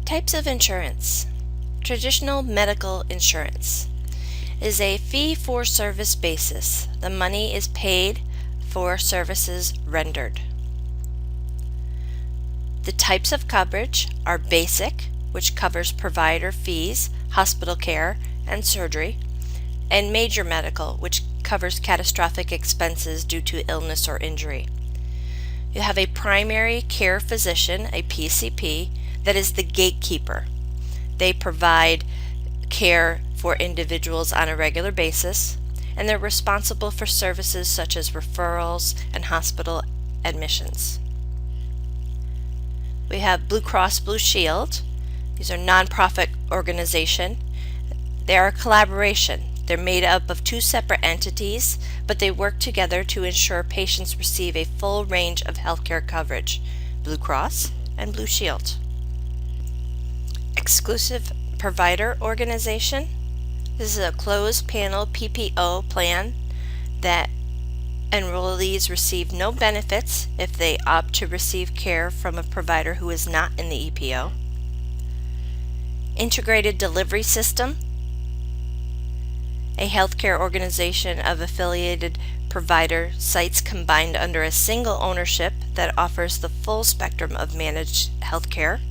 Types of insurance. Traditional medical insurance is a fee-for-service basis. The money is paid for services rendered. The types of coverage are basic, which covers provider fees, hospital care, and surgery, and major medical, which covers catastrophic expenses due to illness or injury. You have a primary care physician, a PCP, that is the gatekeeper. They provide care for individuals on a regular basis, and they're responsible for services such as referrals and hospital admissions. We have Blue Cross Blue Shield. These are nonprofit organizations. They are a collaboration. They're made up of two separate entities, but they work together to ensure patients receive a full range of healthcare coverage. Blue Cross and Blue Shield. Exclusive Provider Organization. This is a closed panel PPO plan that enrollees receive no benefits if they opt to receive care from a provider who is not in the EPO. Integrated Delivery System, a healthcare organization of affiliated provider sites combined under a single ownership that offers the full spectrum of managed healthcare.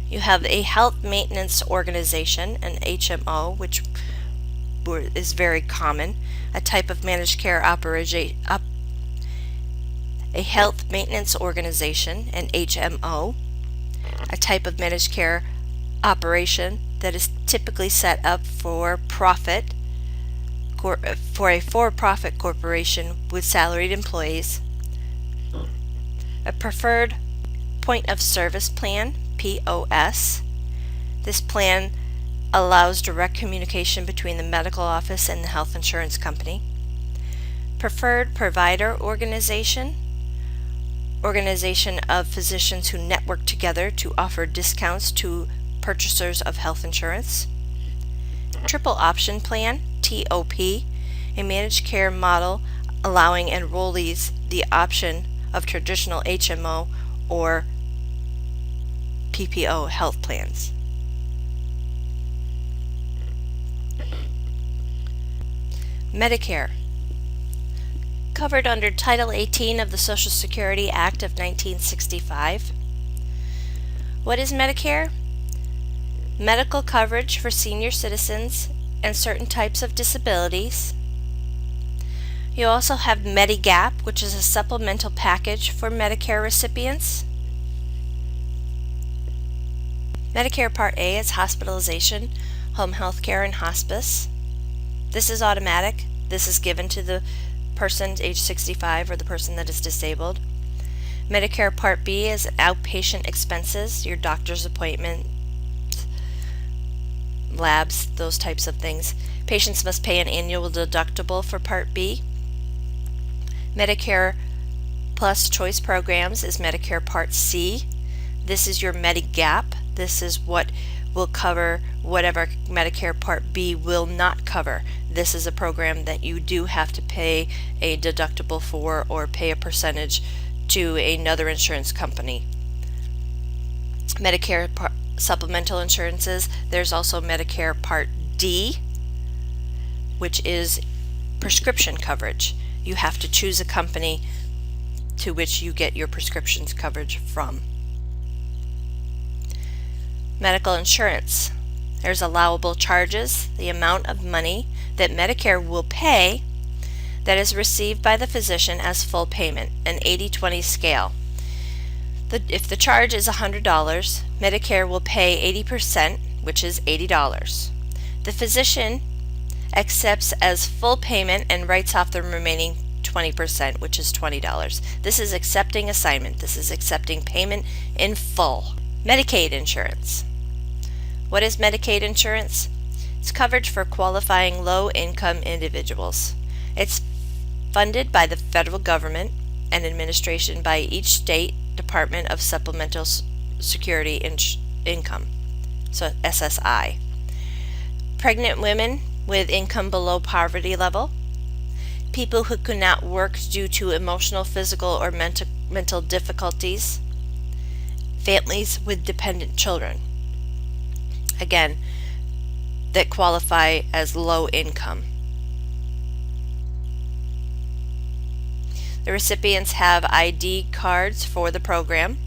You have a health maintenance organization, an HMO, which is very common, a type of managed care operation. A health maintenance organization, an HMO, a type of managed care operation that is typically set up for a for-profit corporation with salaried employees. A preferred point of service plan, POS. This plan allows direct communication between the medical office and the health insurance company. Preferred provider organization of physicians who network together to offer discounts to purchasers of health insurance. Triple option plan, TOP, a managed care model allowing enrollees the option of traditional HMO or PPO health plans. Medicare. Covered under Title 18 of the Social Security Act of 1965. What is Medicare? Medical coverage for senior citizens and certain types of disabilities. You also have Medigap, which is a supplemental package for Medicare recipients. Medicare Part A is hospitalization, home health care, and hospice. This is automatic. This is given to the person age 65 or the person that is disabled. Medicare Part B is outpatient expenses, your doctor's appointment, labs, those types of things. Patients must pay an annual deductible for Part B. Medicare Plus Choice Programs is Medicare Part C. This is your Medigap. This is what will cover whatever Medicare Part B will not cover. This is a program that you do have to pay a deductible for or pay a percentage to another insurance company. Medicare supplemental insurances, there's also Medicare Part D, which is prescription coverage. You have to choose a company to which you get your prescriptions coverage from. Medical insurance. There's allowable charges, the amount of money that Medicare will pay that is received by the physician as full payment, an 80-20 scale. If the charge is $100, Medicare will pay 80%, which is $80. The physician accepts as full payment and writes off the remaining 20%, which is $20. This is accepting assignment. This is accepting payment in full. Medicaid insurance. What is Medicaid insurance? It's coverage for qualifying low-income individuals. It's funded by the federal government and administration by each state Department of Supplemental Security Income, so SSI. Pregnant women with income below poverty level, people who could not work due to emotional, physical, or mental difficulties, families with dependent children, again, that qualify as low income. The recipients have ID cards for the program.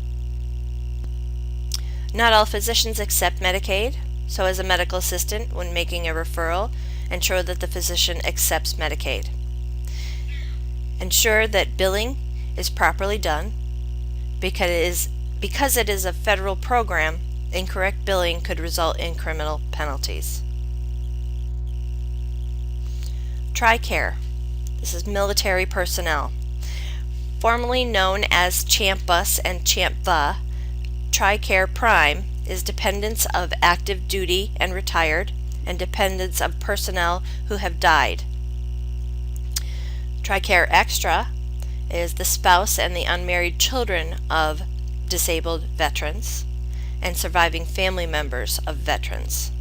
Not all physicians accept Medicaid, so as a medical assistant, when making a referral, ensure that the physician accepts Medicaid. Ensure that billing is properly done. Because it is a federal program, incorrect billing could result in criminal penalties. Tricare. This is military personnel. Formerly known as CHAMPUS and CHAMPVA, Tricare Prime is dependents of active duty and retired, and dependents of personnel who have died. Tricare Extra is the spouse and the unmarried children of disabled veterans and surviving family members of veterans.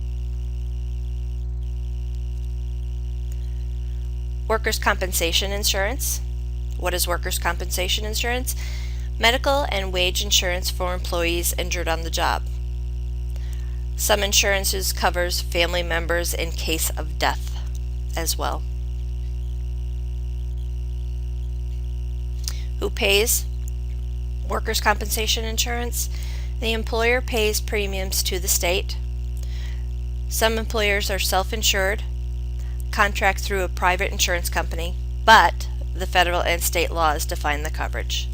Workers' compensation insurance. What is workers' compensation insurance? Medical and wage insurance for employees injured on the job. Some insurances covers family members in case of death as well. Who pays workers' compensation insurance? The employer pays premiums to the state. Some employers are self-insured, contract through a private insurance company, but the federal and state laws define the coverage.